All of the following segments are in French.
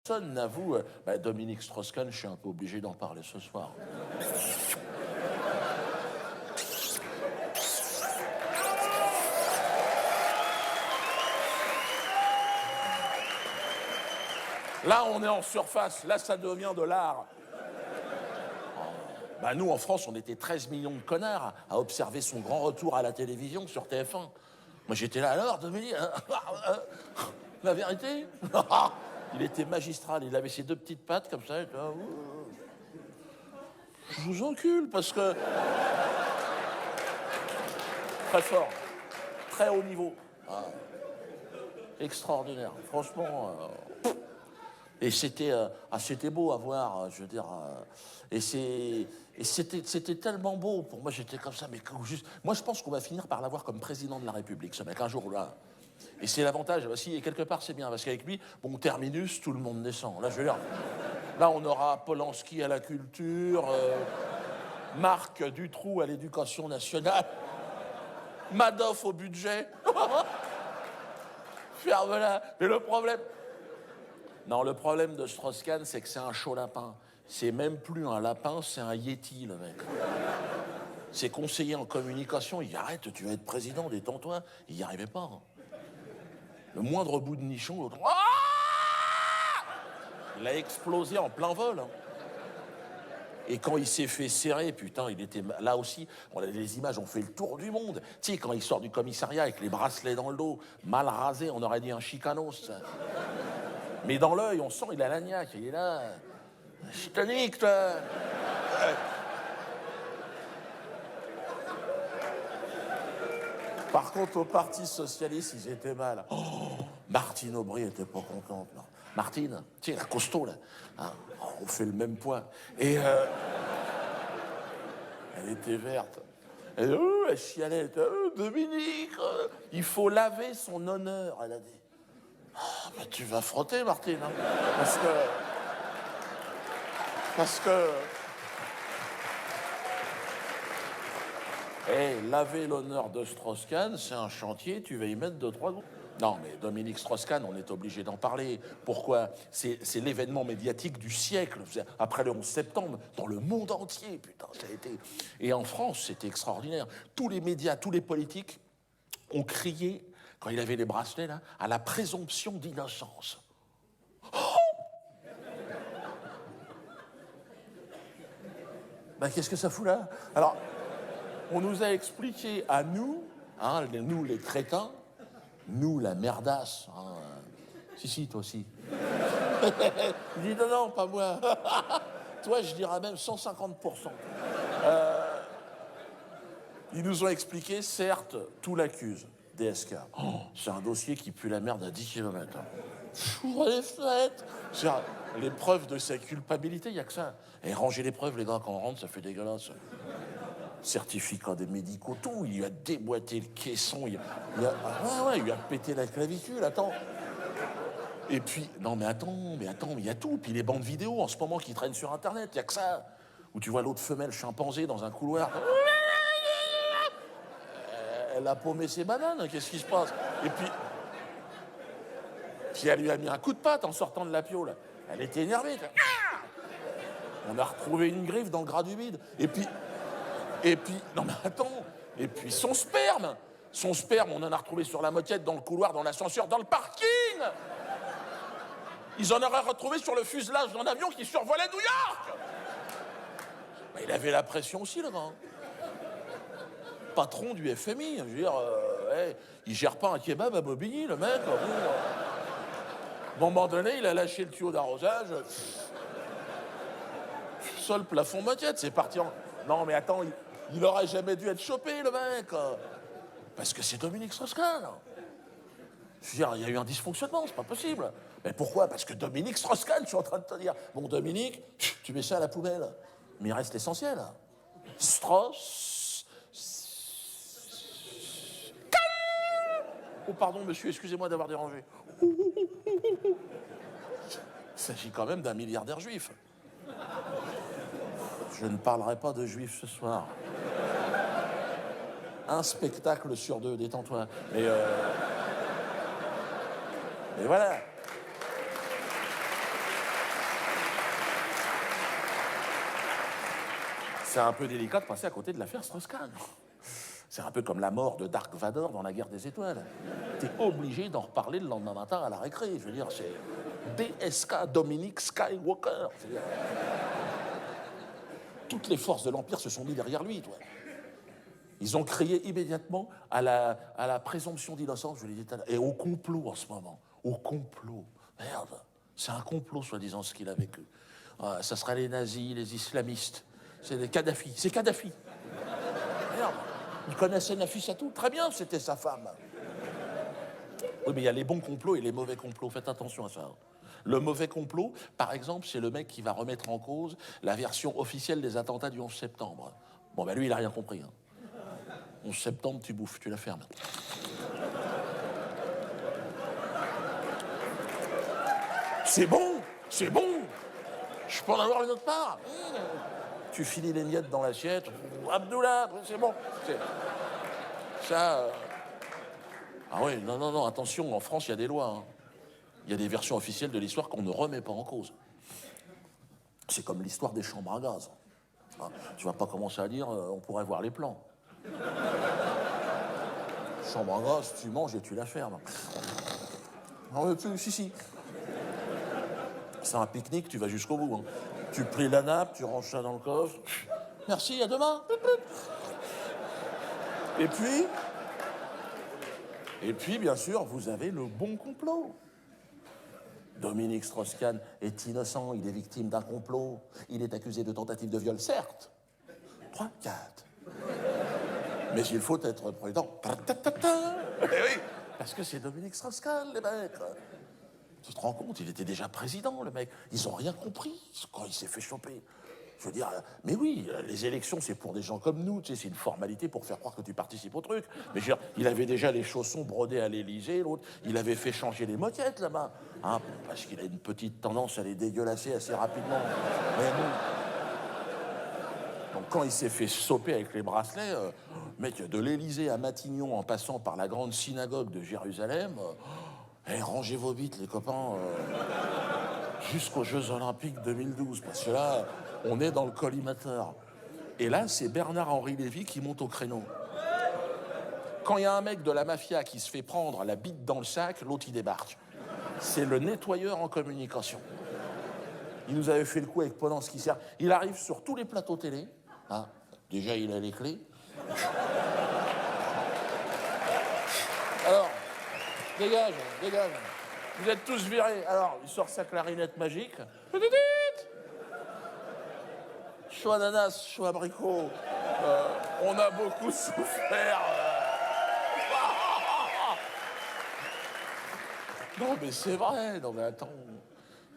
Personne n'avoue, Dominique Strauss-Kahn, je suis un peu obligé d'en parler ce soir. Là, on est en surface. Là, ça devient de l'art. Nous, en France, on était 13 millions de connards à observer son grand retour à la télévision sur TF1. Moi, j'étais là, alors, Dominique, la vérité. Il était magistral. Il avait ses deux petites pattes comme ça. Je vous encule parce que... Très fort. Très haut niveau. Extraordinaire. Franchement... Et c'était beau à voir, je veux dire. Et c'était tellement beau. Pour moi, j'étais comme ça, mais juste... Moi, je pense qu'on va finir par l'avoir comme président de la République, ce mec, un jour là. Et c'est l'avantage, et quelque part, c'est bien, parce qu'avec lui, bon, terminus, tout le monde descend. Là, je veux dire, là, on aura Polanski à la culture, Marc Dutroux à l'éducation nationale, Madoff au budget. Ferme-la. Mais le problème... Non, le problème de Strauss-Kahn, c'est que c'est un chaud lapin. C'est même plus un lapin, c'est un yéti, le mec. Ses conseillers en communication, il dit « Arrête, tu vas être président, détends-toi ». Il n'y arrivait pas. Le moindre bout de nichon, l'autre... Il a explosé en plein vol. Et quand il s'est fait serrer, putain, il était... Là aussi, les images ont fait le tour du monde. Tu sais, quand il sort du commissariat avec les bracelets dans le dos, mal rasé, on aurait dit un chicanos. Mais dans l'œil, on sent, il a l'agnac, il est là. Je te nique, toi. Par contre, au Parti Socialiste, ils étaient mal. Oh, Martine Aubry était pas contente. Non. Martine, tu sais, la costaud, là. Hein, on fait le même poids. Et elle était verte. Elle chialait. Dominique, il faut laver son honneur, elle a dit. Tu vas frotter, Martine, hein, parce que... laver l'honneur de Strauss-Kahn, c'est un chantier, tu vas y mettre 2-3 gros. Non, mais Dominique Strauss-Kahn, on est obligé d'en parler. Pourquoi? C'est l'événement médiatique du siècle, après le 11 septembre, dans le monde entier, putain, ça a été... Et en France, c'était extraordinaire. Tous les médias, tous les politiques ont crié... Quand il avait les bracelets, là, à la présomption d'innocence. Qu'est-ce que ça fout là? Alors, on nous a expliqué à nous, hein, nous les crétins, nous la merdasse, hein, si, toi aussi. Il dit non, pas moi. Toi, je dirais même 150%. Ils nous ont expliqué, certes, tout l'accuse. DSK. C'est un dossier qui pue la merde à 10 km. Ouvre les fenêtres. Les preuves de sa culpabilité, il n'y a que ça. Et ranger les preuves, les gars, quand on rentre, ça fait dégueulasse. Certificat des médicaux, tout. Il lui a déboîté le caisson. Il lui a pété la clavicule, attends. Et puis, non, mais attends, il y a tout. Puis les bandes vidéo, en ce moment, qui traînent sur Internet, il n'y a que ça. Où tu vois l'autre femelle chimpanzé dans un couloir. Elle a paumé ses bananes, qu'est-ce qui se passe? Et puis elle lui a mis un coup de patte en sortant de la piole. Elle était énervée. On a retrouvé une griffe dans le gras du bide. Et puis, non mais attends, et puis son sperme, on en a retrouvé sur la moquette, dans le couloir, dans l'ascenseur, dans le parking. Ils en auraient retrouvé sur le fuselage d'un avion qui survolait New York. Il avait la pression aussi, le gars. Patron du FMI, je veux dire, il gère pas un kebab à Bobigny, le mec. À un moment donné, il a lâché le tuyau d'arrosage. Sol, plafond, moquette, c'est parti en... Non, mais attends, il aurait jamais dû être chopé, le mec. Parce que c'est Dominique Strauss-Kahn. Je veux dire, il y a eu un dysfonctionnement, c'est pas possible. Mais pourquoi? Parce que Dominique Strauss-Kahn, je suis en train de te dire. Bon, Dominique, tu mets ça à la poubelle. Mais il reste l'essentiel. Strauss... Oh, pardon, monsieur, excusez-moi d'avoir dérangé. Il s'agit quand même d'un milliardaire juif. Je ne parlerai pas de juifs ce soir. Un spectacle sur 2, détends-toi. Mais voilà. c'est un peu délicat de passer à côté de l'affaire Strauss-Kahn. C'est un peu comme la mort de Dark Vador dans la Guerre des Étoiles. T'es obligé d'en reparler le lendemain matin à la récré. Je veux dire, c'est DSK, Dominique Skywalker. C'est-à-dire, toutes les forces de l'Empire se sont mis derrière lui, toi. Ils ont crié immédiatement à la présomption d'innocence, je l'ai dit tout à l'heure, et au complot en ce moment. Au complot. Merde, c'est un complot, soi-disant, ce qu'il a vécu. Ça sera les nazis, les islamistes. C'est les Kadhafi. C'est Kadhafi. Merde. Il connaissait Nafissatou. Très bien, c'était sa femme. Oui, mais il y a les bons complots et les mauvais complots. Faites attention à ça. Le mauvais complot, par exemple, c'est le mec qui va remettre en cause la version officielle des attentats du 11 septembre. Bon, ben lui, il n'a rien compris. 11 septembre, tu bouffes, tu la fermes. C'est bon, c'est bon. Je peux en avoir une autre part. Tu finis les miettes dans l'assiette. Abdullah, c'est bon. Ça. Ah oui, non, attention, en France, il y a des lois. Il y a des versions officielles de l'histoire qu'on ne remet pas en cause. C'est comme l'histoire des chambres à gaz. Tu vas pas commencer à dire, on pourrait voir les plans. Chambre à gaz, tu manges et tu la fermes. Non, si. C'est un pique-nique, tu vas jusqu'au bout. Tu plies la nappe, tu ranges ça dans le coffre. Merci, à demain. Et puis, bien sûr, vous avez le bon complot. Dominique Strauss-Kahn est innocent, il est victime d'un complot. Il est accusé de tentative de viol, certes. 3, 4. Mais il faut être prudent. Eh oui, parce que c'est Dominique Strauss-Kahn, les mecs. Tu te rends compte, il était déjà président, le mec. Ils n'ont rien compris quand il s'est fait choper. Je veux dire, mais oui, les élections, c'est pour des gens comme nous, tu sais, c'est une formalité pour faire croire que tu participes au truc. Mais je veux dire, il avait déjà les chaussons brodés à l'Élysée, l'autre, il avait fait changer les moquettes là-bas, parce qu'il a une petite tendance à les dégueulasser assez rapidement. Mais bon. Donc quand il s'est fait soper avec les bracelets, mec, de l'Élysée à Matignon, en passant par la grande synagogue de Jérusalem, rangez vos bites, les copains, jusqu'aux Jeux Olympiques 2012, parce que là, on est dans le collimateur. Et là, c'est Bernard-Henri Lévy qui monte au créneau. Quand il y a un mec de la mafia qui se fait prendre la bite dans le sac, l'autre, il débarque. C'est le nettoyeur en communication. Il nous avait fait le coup avec Polanski. Il arrive sur tous les plateaux télé. Déjà, il a les clés. Alors, dégage. Vous êtes tous virés. Alors, il sort sa clarinette magique. Choix d'ananas, choix abricot. On a beaucoup souffert. Non, mais c'est vrai. Non, mais attends.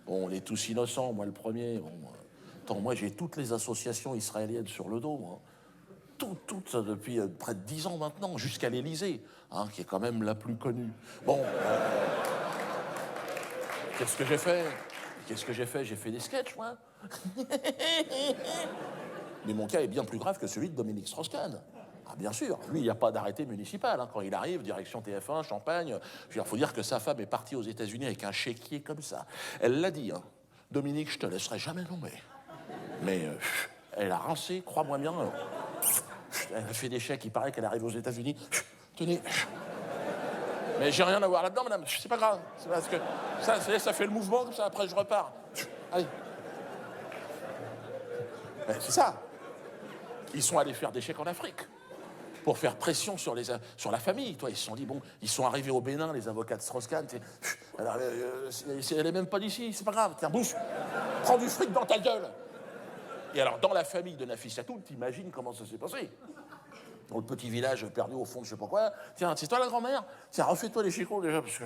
Bon, on est tous innocents, moi le premier. Bon, attends, moi j'ai toutes les associations israéliennes sur le dos. Toutes depuis près de 10 ans maintenant, jusqu'à l'Élysée, qui est quand même la plus connue. Bon, qu'est-ce que j'ai fait? J'ai fait des sketchs, moi. Mais mon cas est bien plus grave que celui de Dominique Strauss-Kahn. Bien sûr, lui, il n'y a pas d'arrêté municipal. Quand il arrive, direction TF1, Champagne, il faut dire que sa femme est partie aux États-Unis avec un chéquier comme ça. Elle l'a dit, Dominique, je te laisserai jamais tomber. Mais elle a rincé, crois-moi bien. Elle a fait des chèques, il paraît qu'elle arrive aux États-Unis. Tenez. Mais j'ai rien à voir là-dedans, madame. C'est pas grave. C'est parce que ça fait le mouvement, comme ça, après je repars. Allez. C'est ça. Ils sont allés faire des chèques en Afrique pour faire pression sur la famille. Toi, ils se sont dit, bon, ils sont arrivés au Bénin, les avocats de Strauss-Kahn. Alors, elle est même pas d'ici, c'est pas grave. Tiens, bouffe, prends du fric dans ta gueule. Et alors, dans la famille de Nafissatou, t'imagines comment ça s'est passé. Dans le petit village perdu au fond de je sais pas quoi. Tiens, c'est toi la grand-mère? Tiens, refais-toi les chicots déjà, parce que...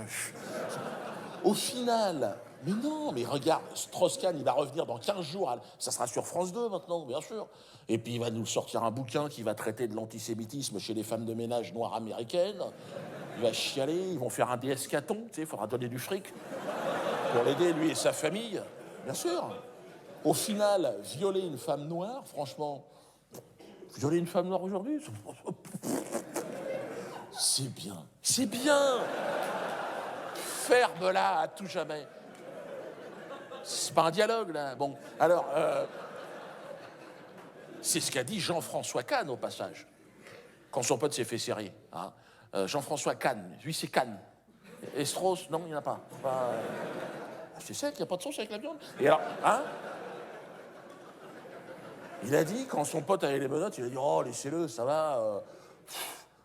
Au final, mais non, mais regarde, Strauss-Kahn, il va revenir dans 15 jours. Ça sera sur France 2 maintenant, bien sûr. Et puis il va nous sortir un bouquin qui va traiter de l'antisémitisme chez les femmes de ménage noires américaines. Il va chialer, ils vont faire un DSK-ton, tu sais, il faudra donner du fric pour l'aider, lui et sa famille. Bien sûr. Au final, violer une femme noire, franchement, violer une femme noire aujourd'hui, c'est bien. C'est bien. Ferme-la à tout jamais. C'est pas un dialogue, là. Bon, alors... C'est ce qu'a dit Jean-François Kahn, au passage, quand son pote s'est fait serrer. Hein. Jean-François Kahn, lui, c'est Kahn. Et Strauss, non, il n'y en a pas. C'est sec, il n'y a pas de sauce avec la viande. Et alors, hein? Il a dit, quand son pote avait les menottes, il a dit, oh, laissez-le, ça va.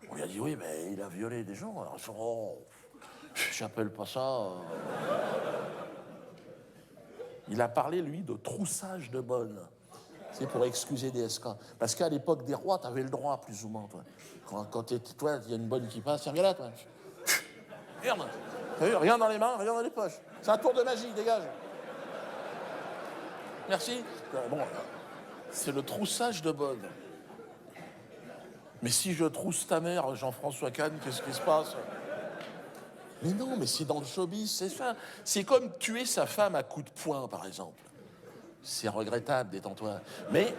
On lui a dit, oui, mais il a violé des gens. Alors, oh, j'appelle pas ça. Il a parlé, lui, de troussage de bonne. C'est pour excuser DSK. Parce qu'à l'époque des rois, t'avais le droit, plus ou moins, toi. Quand toi, il y a une bonne qui passe, tiens, regarde là, toi. Merde. T'as vu, rien dans les mains, rien dans les poches. C'est un tour de magie, dégage. Merci. Bon, c'est le troussage de bonne. Mais si je trousse ta mère, Jean-François Kahn, qu'est-ce qui se passe? Mais non, mais c'est dans le showbiz, c'est ça. C'est comme tuer sa femme à coups de poing, par exemple. C'est regrettable, détends-toi. Mais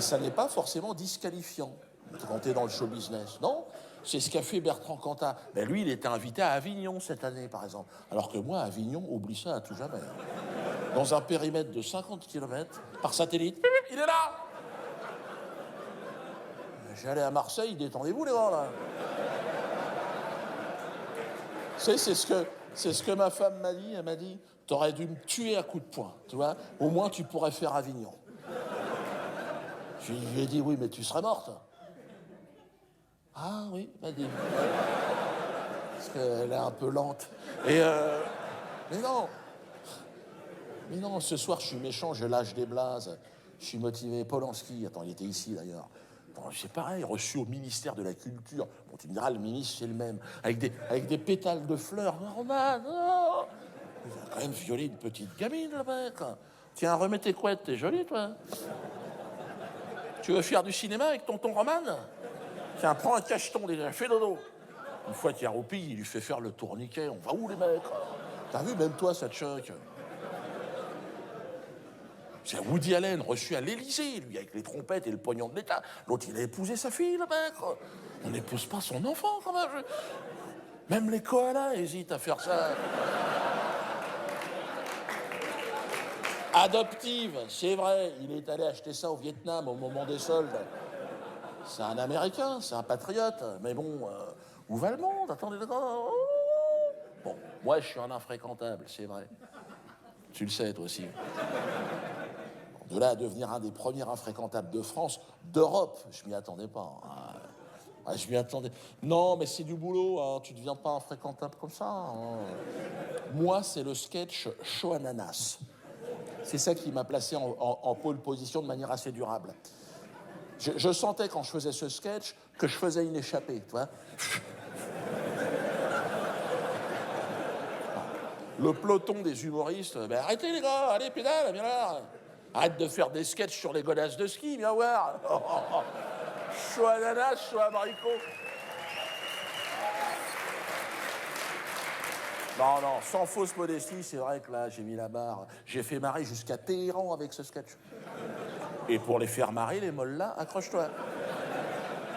ça n'est pas forcément disqualifiant quand t'es dans le show business, non? C'est ce qu'a fait Bertrand Cantat. Ben lui, il était invité à Avignon cette année, par exemple. Alors que moi, Avignon, oublie ça à tout jamais. Dans un périmètre de 50 km, par satellite, il est là! J'allais à Marseille, détendez-vous les gars, là. C'est ce que ma femme m'a dit. Elle m'a dit, t'aurais dû me tuer à coups de poing, tu vois. Au moins, tu pourrais faire Avignon. Je lui ai dit, oui, mais tu serais morte. Ah oui, m'a dit. Parce qu'elle est un peu lente. Mais non, ce soir, je suis méchant, je lâche des blazes. Je suis motivé. Polanski, attends, il était ici, d'ailleurs. C'est pareil, reçu au ministère de la Culture. Bon, tu me diras, le ministre, c'est le même. Avec des pétales de fleurs. Normal, non. Il a quand même violé une petite gamine, le mec. Tiens, remets tes couettes, t'es jolie, toi. Tu veux faire du cinéma avec tonton Roman? Tiens, prends un cacheton déjà, fais dodo. Une fois qu'il a roupi, il lui fait faire le tourniquet. On va où, les mecs? T'as vu, même toi, ça te choque. C'est Woody Allen, reçu à l'Élysée, lui, avec les trompettes et le pognon de l'État. L'autre, il a épousé sa fille, le mec. On n'épouse pas son enfant, quand même. Même les koalas hésitent à faire ça. Adoptive, c'est vrai, il est allé acheter ça au Vietnam au moment des soldes. C'est un Américain, c'est un patriote. Mais bon, où va le monde? Attendez, d'accord. Bon, moi, je suis un infréquentable, c'est vrai. Tu le sais, toi aussi. De là à devenir un des premiers infréquentables de France, d'Europe, je m'y attendais pas. Je m'y attendais. Non, mais c'est du boulot, hein. Tu deviens pas infréquentable comme ça. Hein. Moi, c'est le sketch Chaud Ananas. C'est ça qui m'a placé en pole position de manière assez durable. Je sentais quand je faisais ce sketch que je faisais une échappée, tu vois. Le peloton des humoristes, ben arrêtez les gars, allez pédale, viens là. Arrête de faire des sketchs sur les godasses de ski, viens voir. Chaud ananas, chaud abricot. Non, sans fausse modestie, c'est vrai que là, j'ai mis la barre. J'ai fait marrer jusqu'à Téhéran avec ce sketch. Et pour les faire marrer, les mollahs, accroche-toi.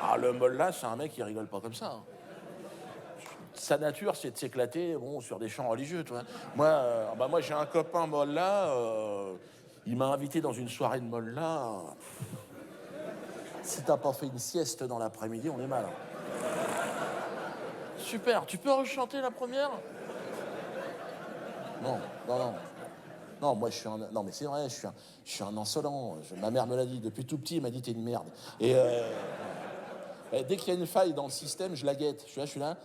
Ah, le mollah, c'est un mec qui rigole pas comme ça. Hein. Sa nature, c'est de s'éclater sur des chants religieux, tu vois. Moi, j'ai un copain mollah, il m'a invité dans une soirée de mollah. Si t'as pas fait une sieste dans l'après-midi, on est mal. Hein. Super, tu peux rechanter la première? Non. Non, moi, je suis un... Non, mais c'est vrai, je suis un insolent. Ma mère me l'a dit. Depuis tout petit, elle m'a dit, t'es une merde. Et dès qu'il y a une faille dans le système, je la guette. Je suis là.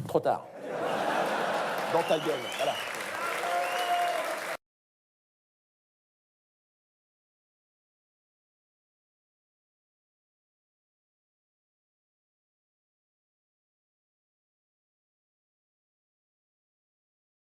Trop tard. Dans ta gueule, voilà.